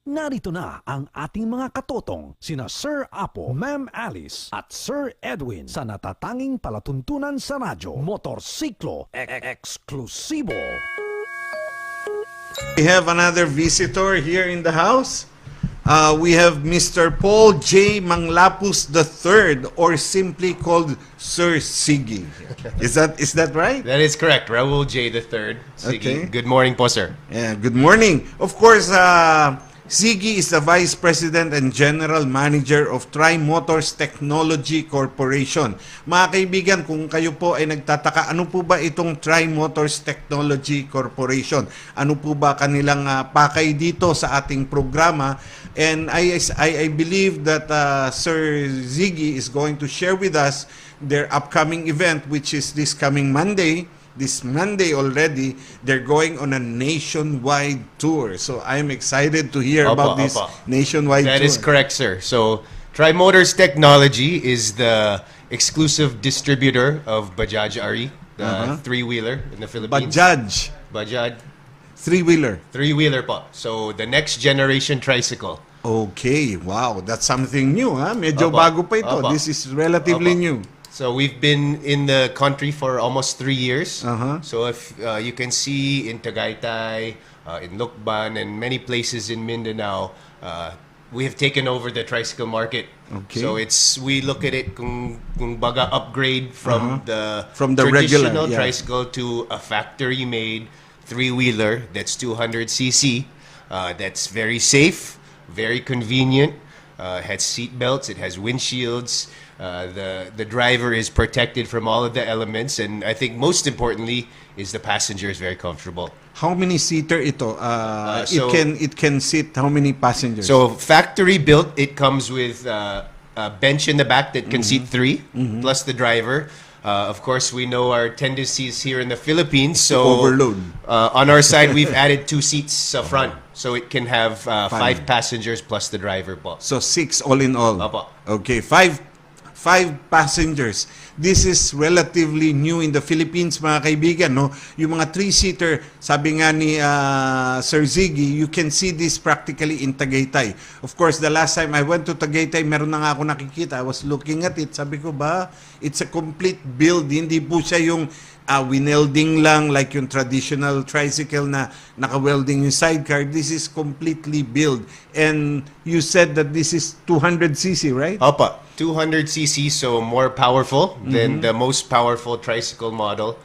narito na ang ating mga katotong, sina Sir Apo, Ma'am Alice at Sir Edwin sa natatanging palatuntunan sa radyo, Motorsiklo Xklusibo. We have another visitor here in the house. We have Mr. Paul J. Manglapus III, or simply called Sir Siggy. Is that right? That is correct. Raul J. III. Sige. Okay. Good morning po, sir. Yeah, good morning. Of course, Siggy is the Vice President and General Manager of Tri-Motors Technology Corporation. Mga kaibigan, kung kayo po ay nagtataka, ano po ba itong Tri-Motors Technology Corporation? Ano po ba kanilang pakay dito sa ating programa? And I believe that Sir Ziggy is going to share with us their upcoming event, which is this coming Monday. This Monday already, they're going on a nationwide tour. So I'm excited to hear about this nationwide tour. That is correct, sir. So Tri-Motors Technology is the exclusive distributor of Bajaj RE, the three-wheeler in the Philippines. Bajaj three-wheeler po. So the next generation tricycle. Okay, wow, that's something new, ha? Medyo bago pa ito. This is relatively new. So we've been in the country for almost 3 years. So if you can see in Tagaytay, in Lucban, and many places in Mindanao, we have taken over the tricycle market. Okay. So we look at it kung baga upgrade from the traditional regular, tricycle to a factory-made three-wheeler that's 200cc. That's very safe, very convenient. It has seat belts. It has windshields. The driver is protected from all of the elements, and I think most importantly is the passenger is very comfortable. How many seater ito? It can sit how many passengers? So factory built, it comes with a bench in the back that can seat 3 plus the driver. Of course, we know our tendencies here in the Philippines, so overload. On our side, we've added 2 seats up front, so it can have 5 passengers plus the driver po. So 6 all in all. Opo. Okay, 5 passengers. This is relatively new in the Philippines, mga kaibigan, no? Yung mga 3-seater, sabi nga ni Sir Ziggy, you can see this practically in Tagaytay. Of course, the last time I went to Tagaytay, meron na nga ako nakikita. I was looking at it. Sabi ko ba, it's a complete build. Hindi po siya yung winelding lang like yung traditional tricycle na naka-welding yung sidecar. This is completely built. And you said that this is 200cc, right? Opa, 200cc, so more powerful than the most powerful tricycle model.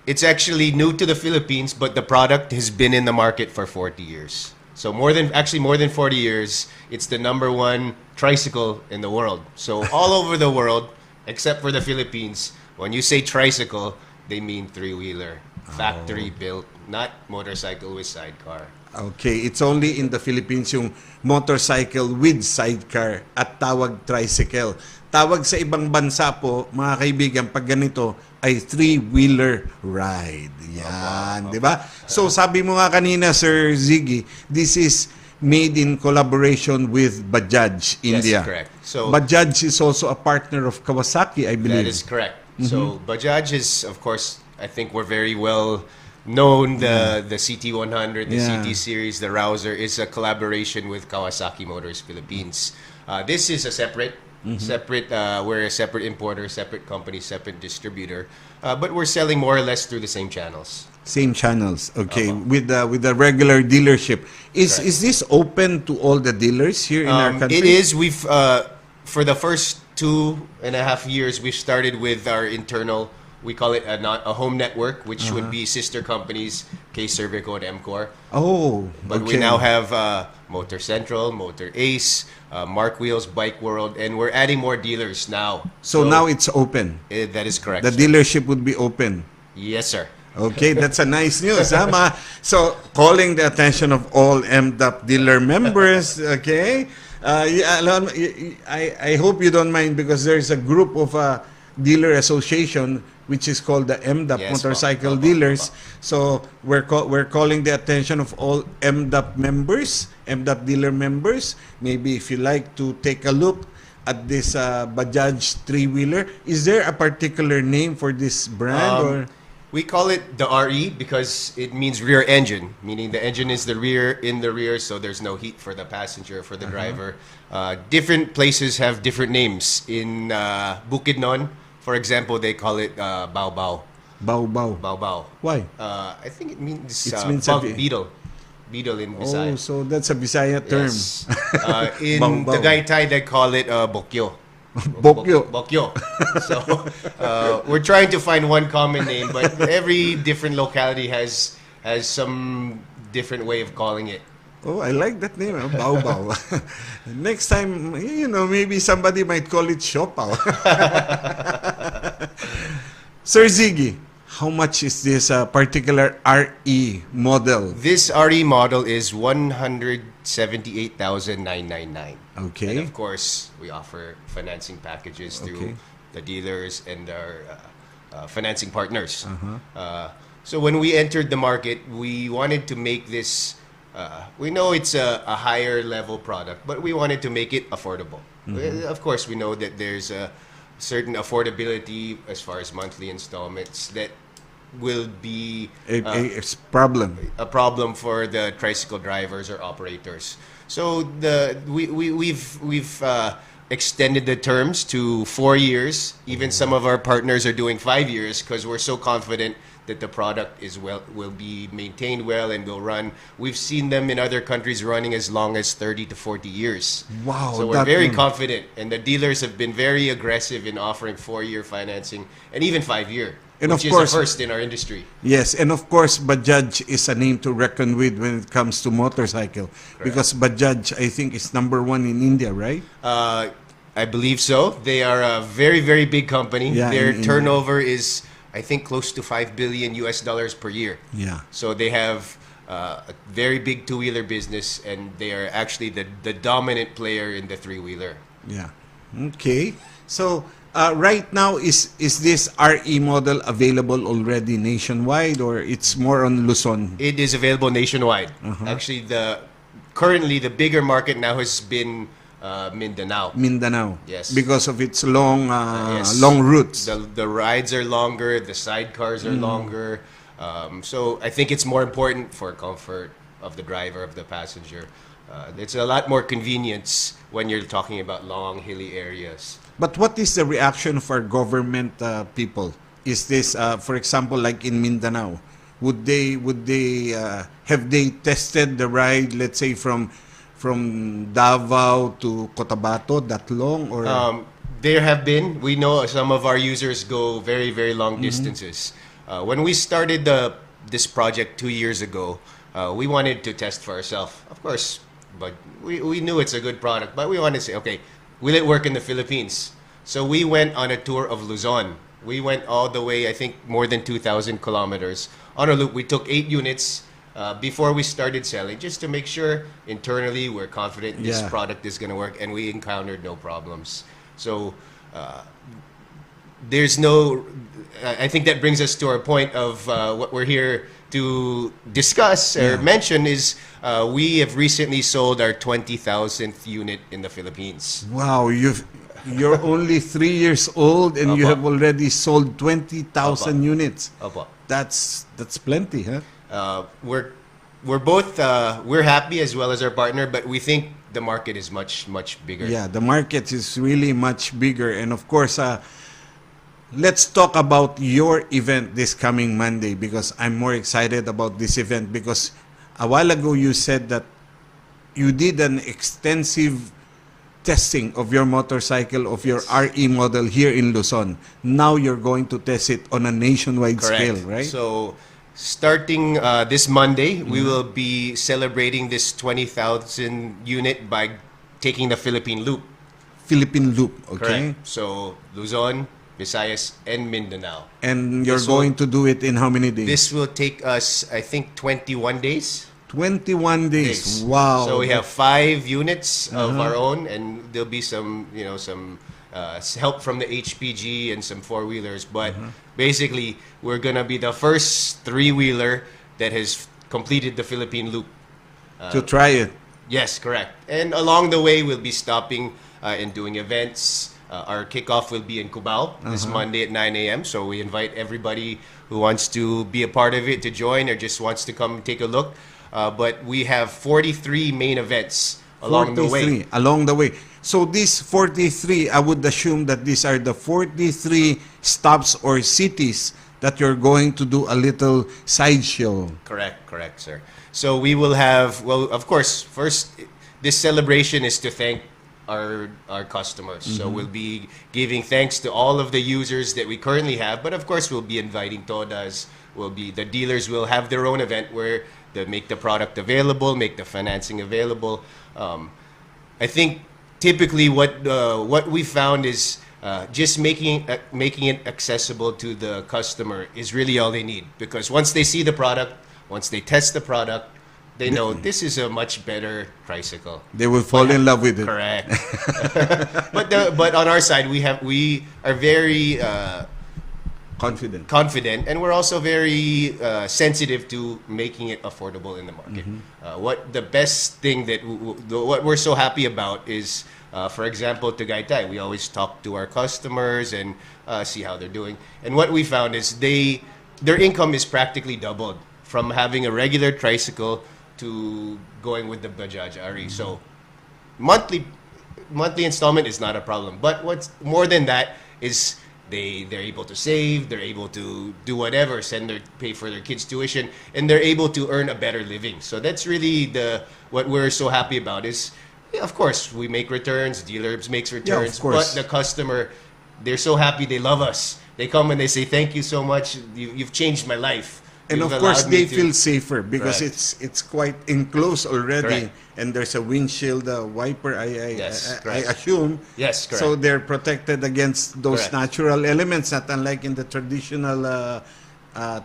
It's actually new to the Philippines, but the product has been in the market for 40 years. So more than 40 years, it's the #1 tricycle in the world. So all over the world, except for the Philippines, when you say tricycle, they mean three-wheeler, factory-built, not motorcycle with sidecar. Okay, it's only in the Philippines yung motorcycle with sidecar at tawag tricycle. Tawag sa ibang bansa po, mga kaibigan, pag ganito ay three-wheeler ride. Yan, di ba? So sabi mo nga kanina, Sir Ziggy, this is made in collaboration with Bajaj India. Yes, correct. So Bajaj is also a partner of Kawasaki, I believe. That is correct. So Bajaj is, of course, I think we're very well known. The CT100, the CT series, the Rouser is a collaboration with Kawasaki Motors Philippines. This is a separate. We're a separate importer, separate company, separate distributor, but we're selling more or less through the same channels. Same channels, okay. With the regular dealership, is this open to all the dealers here in our country? It is. We've for the first 2.5 years, we've started with our internal. We call it a home network, which would be sister companies, Servico and Emcor. Oh, but we now have Motorcentral, Motorace, Markwheels, Bikeworld, and we're adding more dealers now. So now it's open. That is correct. The dealership would be open. Yes, sir. Okay, that's a nice news, huh? So calling the attention of all MDAP dealer members, okay? I hope you don't mind because there's a group of dealer association which is called the MDAP, Motorcycle Dealers. So we're calling the attention of all MDAP members, MDAP dealer members. Maybe if you like to take a look at this Bajaj three-wheeler, is there a particular name for this brand or? We call it the RE because it means rear engine, meaning the engine is in the rear, so there's no heat for the passenger, for the driver. Different places have different names. In Bukidnon, for example, they call it Bao Bao. Bao Bao. Bao Bao. Why? I think it means, Means bug a- beetle. Beetle in Oh, Visayas. so that's a Bisaya term. Yes. In Bao Bao. Tagaytay, they call it Bokyo. Bokyo. Bokyo. So we're trying to find one common name, but every different locality has some different way of calling it. Oh, I like that name, Bao Bao. Next time, maybe somebody might call it Siopao. Sir Ziggy, how much is this particular RE model? This RE model is 178,999. Okay. And of course, we offer financing packages through Okay. the dealers and our financing partners. So when we entered the market, we wanted to make this. We know it's a higher level product, but we wanted to make it affordable. Of course, we know that there's a certain affordability as far as monthly installments that will be A problem. a problem for the tricycle drivers or operators. So we've extended the terms to 4 years. Even some of our partners are doing 5 years because we're so confident that the product will be maintained well and will run. We've seen them in other countries running as long as 30 to 40 years. Wow, So we're that very one. confident, and the dealers have been very aggressive in offering 4-year financing and even 5-year, And which of is course- a first in our industry. Yes, and of course, Bajaj is a name to reckon with when it comes to motorcycle. Because Bajaj, I think, is number one in India, right? I believe so. They are a very, very big company. Yeah, Their in turnover is, I think, close to $5 billion per year. Yeah. So they have a very big two-wheeler business, and they are actually the dominant player in the three-wheeler. Yeah. Okay. So, right now, is this RE model available already nationwide, or it's more on Luzon? It is available nationwide. Actually, currently the bigger market now has been Mindanao. Mindanao. Yes. Because of its long, Yes. long routes. The rides are longer, the sidecars are longer. So I think it's more important for comfort of the driver, of the passenger. It's a lot more convenience when you're talking about long, hilly areas. But what is the reaction of our government people? Is this, for example, like in Mindanao, would they have they tested the ride, let's say from Davao to Cotabato that long, or There have been. We know some of our users go very, very long distances. When we started this project 2 years ago, we wanted to test for ourselves, of course, but we knew it's a good product, but we wanted to say, okay, will it work in the Philippines? So we went on a tour of Luzon. We went all the way, I think, more than 2,000 kilometers on a loop. We took 8 units before we started selling, just to make sure internally we're confident this Yeah. product is going to work, and we encountered no problems. So there's no. I think that brings us to our point of what we're here to discuss or mention is we have recently sold our 20,000th unit in the Philippines. wow, you're only 3 years old and you Opo. have already sold 20,000 Opo. units. Opo. That's plenty, huh? We're both we're happy as well as our partner, but we think the market is much bigger. Yeah, the market is really much bigger. And of course, let's talk about your event this coming Monday, because I'm more excited about this event, because a while ago you said that you did an extensive testing of your motorcycle, of your RE model here in Luzon. Now you're going to test it on a nationwide Correct. scale, right? So starting this Monday, we will be celebrating this 20,000 unit by taking the Philippine Loop. Philippine Loop, okay? Correct. So Luzon, Visayas, and Mindanao. And you're This will- going to do it in how many days? This will take us, I think, 21 days. 21 days. Wow. So we have 5 units of our own, and there'll be some, some help from the HPG and some 4-wheelers. But basically, we're gonna be the first 3-wheeler that has completed the Philippine Loop. to try it. Yes, correct. And along the way, we'll be stopping and doing events Our kickoff will be in Cubao this Monday at 9 a.m. So we invite everybody who wants to be a part of it to join or just wants to come take a look. But we have 43 main events along the way. Along the way. So these 43, I would assume that these are the 43 stops or cities that you're going to do a little sideshow. Correct, sir. So we will have, well, of course, first, this celebration is to thank our customers. So we'll be giving thanks to all of the users that we currently have, but of course we'll be inviting todas. The dealers will have their own event where they make the product available, make the financing available. I think typically what we found is just making it accessible to the customer is really all they need, because once they see the product, once they test the product, they know this is a much better tricycle. They will fall in love with it. Correct. But on our side, we are very confident, and we're also very sensitive to making it affordable in the market. What the best thing that what we're so happy about is, for example, Tagaytay, we always talk to our customers and see how they're doing. And what we found is their income is practically doubled from having a regular tricycle to going with the Bajaj RE. So monthly installment is not a problem. But what's more than that is they're able to save, they're able to do whatever, pay for their kids' tuition, and they're able to earn a better living. So that's really what we're so happy about is, of course, we make returns, dealers makes returns, but the customer, they're so happy, they love us. They come and they say, thank you so much, you've changed my life. And of course, they feel safer because it's quite enclosed already, and there's a windshield wiper. I assume. Yes, correct. So they're protected against those natural elements, not unlike in the traditional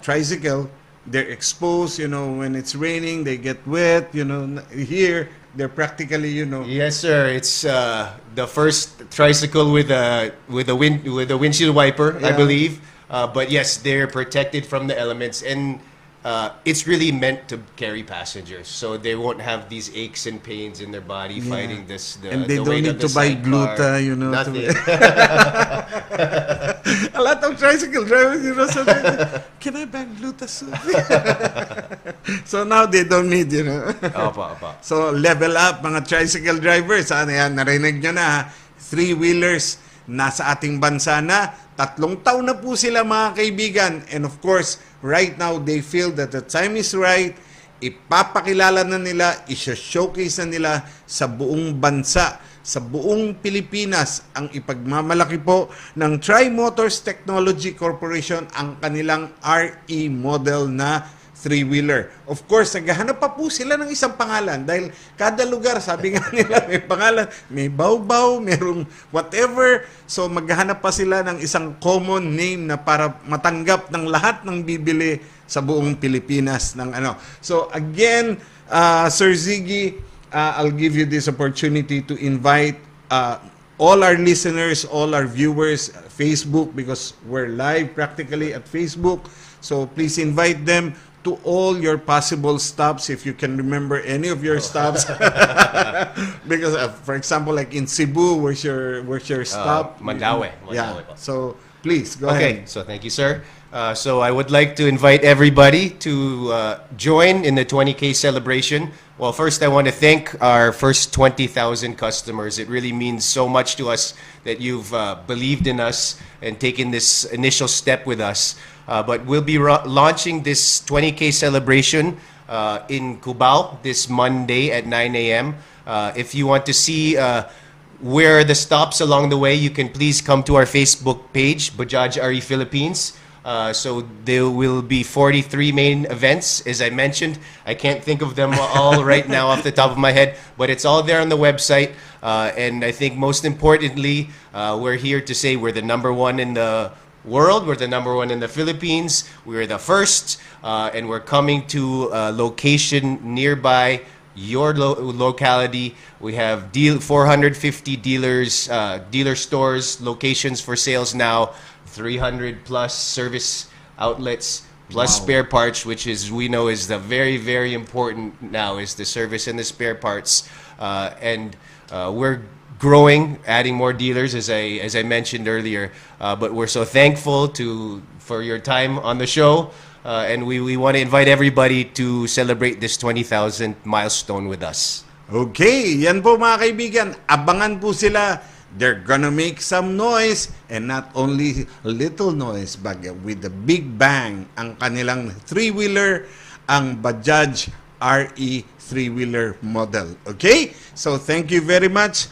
tricycle. They're exposed. When it's raining, they get wet. Here they're practically. Yes, sir. It's the first tricycle with a windshield wiper, I believe. But yes, they're protected from the elements, and it's really meant to carry passengers, so they won't have these aches and pains in their body fighting and they don't need to buy gluta, Nothing. A lot of tricycle drivers, can I buy gluta soon? So now they don't need, Opa. So level up, mga tricycle drivers. Ano yan, narinig nyo na, three-wheelers nasa ating bansa na. 3 taon na po sila, mga kaibigan. And of course, right now, they feel that the time is right. Ipapakilala na nila, isa-showcase na nila sa buong bansa, sa buong Pilipinas, ang ipagmamalaki po ng Tri Motors Technology Corporation ang kanilang RE model na three-wheeler. Of course, naghahanap pa po sila ng isang pangalan dahil kada lugar, sabi nga nila, may pangalan, may baw-baw, merong whatever. So, maghahanap pa sila ng isang common name na para matanggap ng lahat ng bibili sa buong Pilipinas. So, again, Sir Ziggy, I'll give you this opportunity to invite all our listeners, all our viewers, Facebook, because we're live practically at Facebook. So, please invite them to all your possible stops, if you can remember any of your stops. Because, for example, like in Cebu, where's your stop? Mandaue. Yeah. So please go ahead. Okay. So thank you, sir. So I would like to invite everybody to join in the 20K celebration. Well, first I want to thank our first 20,000 customers. It really means so much to us that you've believed in us and taken this initial step with us. But we'll be launching this 20K celebration in Cubao this Monday at 9 a.m. If you want to see where the stops along the way, you can please come to our Facebook page, Bajaj RE Philippines. So there will be 43 main events, as I mentioned. I can't think of them all right now off the top of my head, but it's all there on the website. And I think most importantly, we're here to say we're the #1 in the world. We're the #1 in the Philippines. We're the first, and we're coming to a location nearby your locality. We have 450 dealers, dealer stores, locations for sales now, 300 plus service outlets, plus spare parts, which is we know is the very, very important now, is the service and the spare parts. And we're growing, adding more dealers, as I mentioned earlier. But we're so thankful for your time on the show, and we want to invite everybody to celebrate this 20,000 milestone with us. Okay, yan po mga kaibigan. Abangan po sila. They're gonna make some noise, and not only little noise, but with the big bang, ang kanilang three-wheeler, ang Bajaj RE three-wheeler model. Okay? So thank you very much.